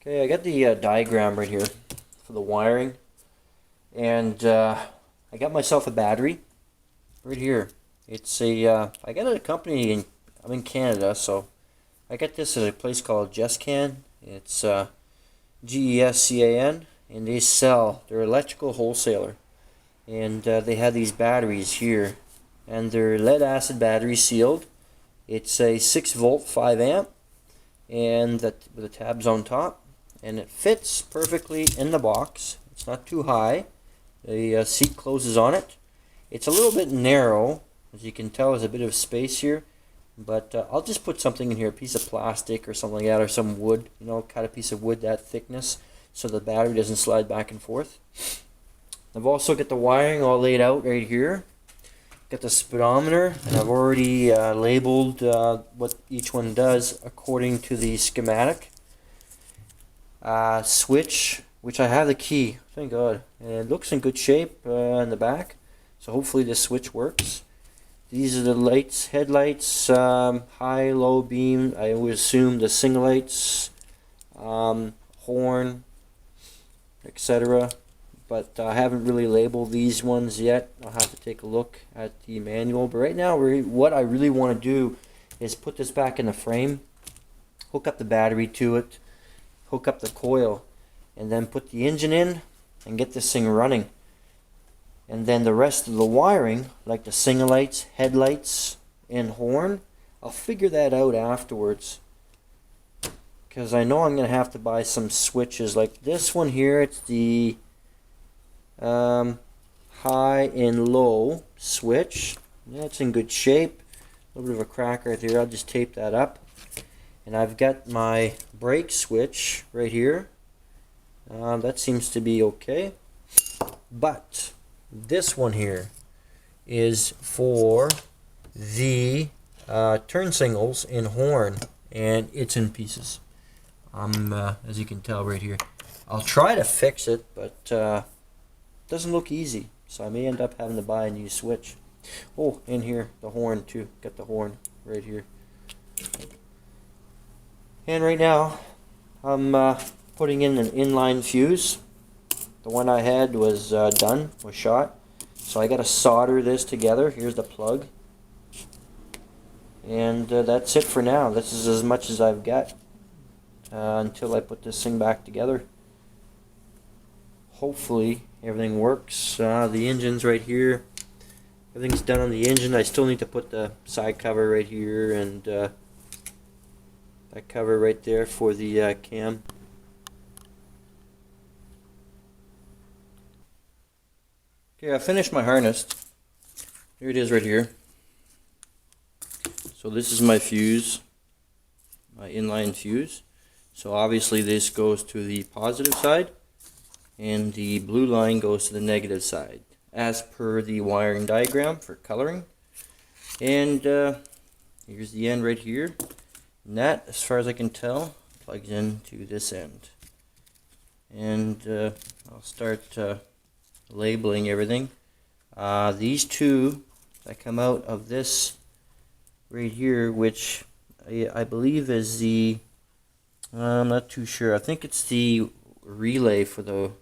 Okay, I got the diagram right here for the wiring, and I got myself a battery right here. It's a I got it at a company I'm in Canada, so I got this at a place called Gescan. It's GESCAN, and they're electrical wholesaler, and they have these batteries here, and they're lead acid battery sealed. It's a 6 volt 5 amp, and that with the tabs on top, and it fits perfectly in the box. It's not too high. The seat closes on it. It's a little bit narrow, as you can tell. There's a bit of space here, but I'll just put something in here, a piece of plastic or something like that, or some wood, cut a piece of wood that thickness so the battery doesn't slide back and forth. I've also got the wiring all laid out right here. Got the speedometer, and I've already labeled what each one does according to the schematic. Switch, which I have the key, thank God, and it looks in good shape in the back, so hopefully this switch works. These are the lights, headlights, high, low beam, I would assume the single lights, horn, etc. But I haven't really labeled these ones yet. I'll have to take a look at the manual. But right now, what I really want to do is put this back in the frame, hook up the battery to it, hook up the coil, and then put the engine in and get this thing running. And then the rest of the wiring, like the single lights, headlights, and horn, I'll figure that out afterwards. Because I know I'm going to have to buy some switches. Like this one here, it's the high and low switch. Yeah, it's in good shape. A little bit of a crack right there. I'll just tape that up. And I've got my brake switch right here. That seems to be okay. But this one here is for the turn signals and horn, and it's in pieces. As you can tell right here. I'll try to fix it, but doesn't look easy, so I may end up having to buy a new switch. Oh, in here, the horn too. Got the horn right here. And right now, I'm putting in an inline fuse. The one I had was done, was shot. So I got to solder this together. Here's the plug. And that's it for now. This is as much as I've got until I put this thing back together. Hopefully everything works. The engine's right here. Everything's done on the engine. I still need to put the side cover right here and that cover right there for the cam. Okay, I finished my harness. Here it is right here. So this is my fuse, my inline fuse. So obviously this goes to the positive side, and the blue line goes to the negative side, as per the wiring diagram for coloring. And here's the end right here. And that, as far as I can tell, plugs into this end. And I'll start labeling everything. These two that come out of this right here, which I believe is the, I'm not too sure, I think it's the relay for the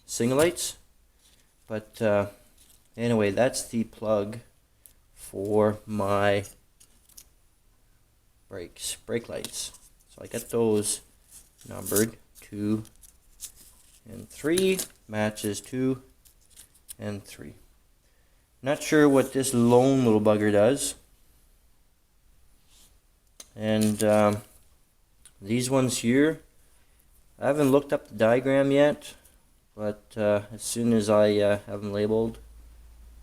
single lights, but anyway, that's the plug for my brake lights. So I got those numbered 2 and 3, matches 2 and 3. Not sure what this lone little bugger does. And these ones here, I haven't looked up the diagram yet, but as soon as I have them labeled,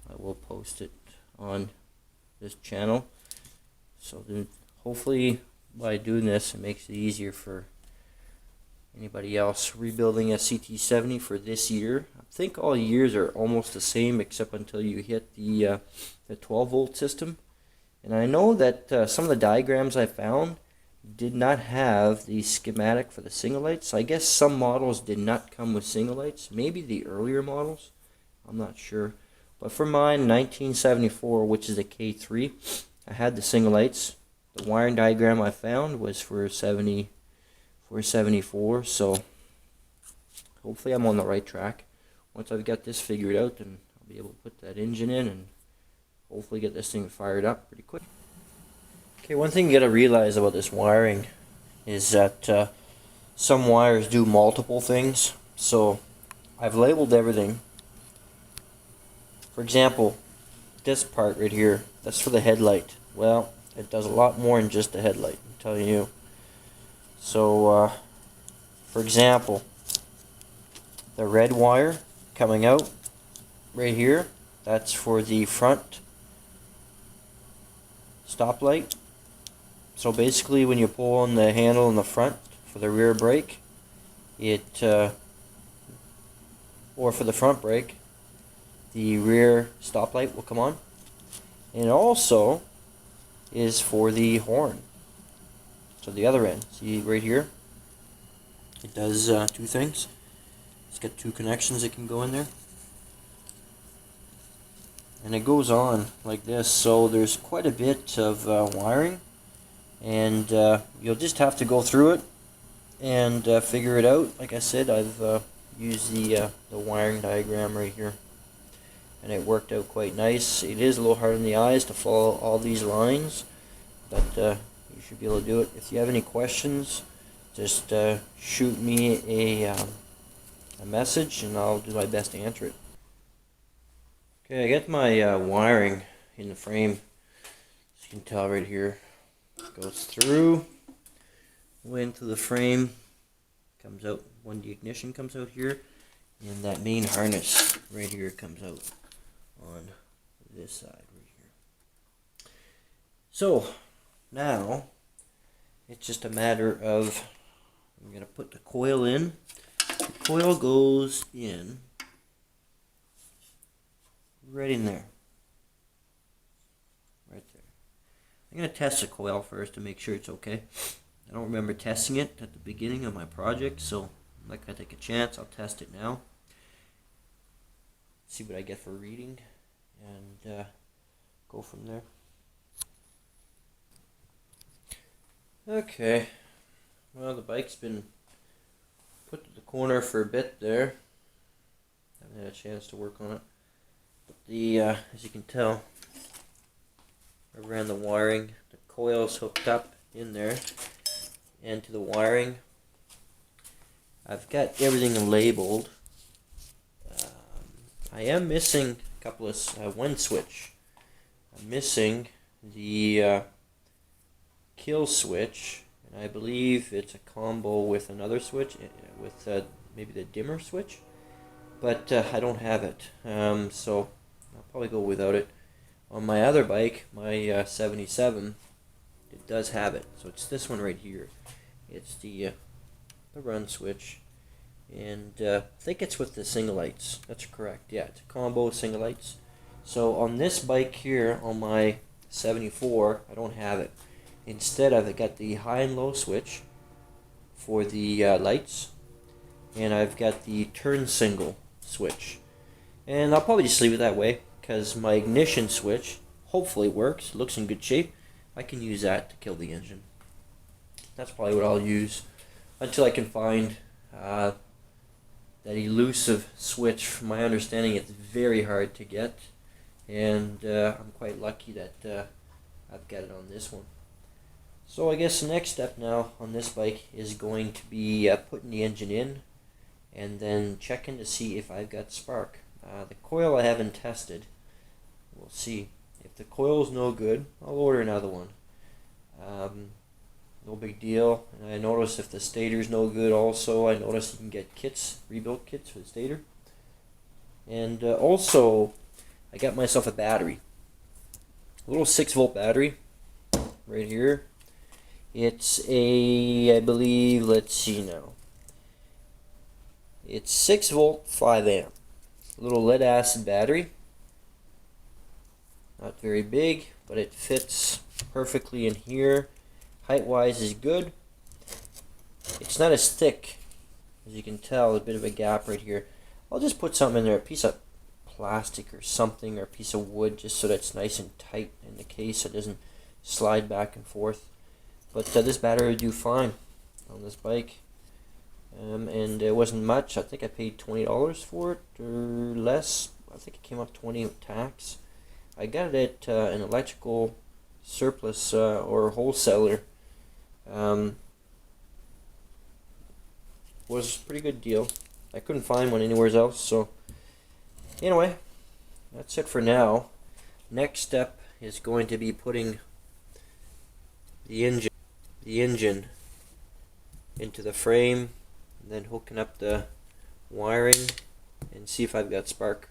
I will post it on this channel. So then hopefully by doing this, it makes it easier for anybody else rebuilding a ct70 for this year. I think all years are almost the same except until you hit the 12 volt system. And I know that some of the diagrams I found did not have the schematic for the single lights. So I guess some models did not come with single lights. Maybe the earlier models. I'm not sure. But for mine, 1974, which is a K3, I had the single lights. The wiring diagram I found was for 70 for 74, so hopefully I'm on the right track. Once I've got this figured out, then I'll be able to put that engine in and hopefully get this thing fired up pretty quick. Okay, one thing you gotta realize about this wiring is that some wires do multiple things. So I've labeled everything. For example, this part right here, that's for the headlight. Well, it does a lot more than just the headlight, I'm telling you. So for example, the red wire coming out right here, that's for the front stoplight. So basically when you pull on the handle in the front for the rear brake, or for the front brake, the rear stoplight will come on. And it also is for the horn. So the other end, see right here, it does two things. It's got two connections that can go in there. And it goes on like this, so there's quite a bit of wiring. And you'll just have to go through it and figure it out. Like I said, I've used the wiring diagram right here, and it worked out quite nice. It is a little hard on the eyes to follow all these lines, but you should be able to do it. If you have any questions, just shoot me a message and I'll do my best to answer it. Okay, I got my wiring in the frame. As you can tell right here, goes through, went to the frame, comes out when the ignition comes out here, and that main harness right here comes out on this side right here. So now it's just a matter of, I'm going to put the coil in. The coil goes in right in there. Right there. I'm going to test the coil first to make sure it's okay. I don't remember testing it at the beginning of my project, so I'm not going to take a chance. I'll test it now. See what I get for reading and go from there. Okay. Well, the bike's been put to the corner for a bit there. Haven't had a chance to work on it. But the as you can tell, I ran the wiring. The coil's hooked up in there, and to the wiring, I've got everything labeled. I am missing a couple of one switch. I'm missing the kill switch, and I believe it's a combo with another switch, with maybe the dimmer switch, but I don't have it, so I'll probably go without it. On my other bike, my 77, it does have it, so it's this one right here. It's the run switch, and I think it's with the single lights. That's correct, yeah, it's a combo single lights. So on this bike here, on my 74, I don't have it. Instead, I've got the high and low switch for the lights, and I've got the turn single switch. And I'll probably just leave it that way, because my ignition switch hopefully works, looks in good shape. I can use that to kill the engine. That's probably what I'll use until I can find that elusive switch. From my understanding, it's very hard to get, and I'm quite lucky that I've got it on this one. So I guess the next step now on this bike is going to be putting the engine in and then checking to see if I've got spark. The coil I haven't tested. We'll see. If the coil's no good, I'll order another one. No big deal. And I notice if the stator's no good also, I notice you can get kits, rebuilt kits for the stator. And also, I got myself a battery. A little 6-volt battery right here. It's a, I believe, let's see now. It's 6-volt, 5-amp. Little lead acid battery. Not very big, but it fits perfectly in here. Height-wise is good. It's not as thick, as you can tell, a bit of a gap right here. I'll just put something in there, a piece of plastic or something, or a piece of wood, just so that it's nice and tight in the case, so it doesn't slide back and forth. But this battery will do fine on this bike. and it wasn't much. I think I paid $20 for it or less. I think it came up 20 with tax. I got it at an electrical surplus or wholesaler. Was a pretty good deal. I couldn't find one anywhere else, so anyway, that's it for now. Next step is going to be putting the engine into the frame, and then hooking up the wiring and see if I've got spark.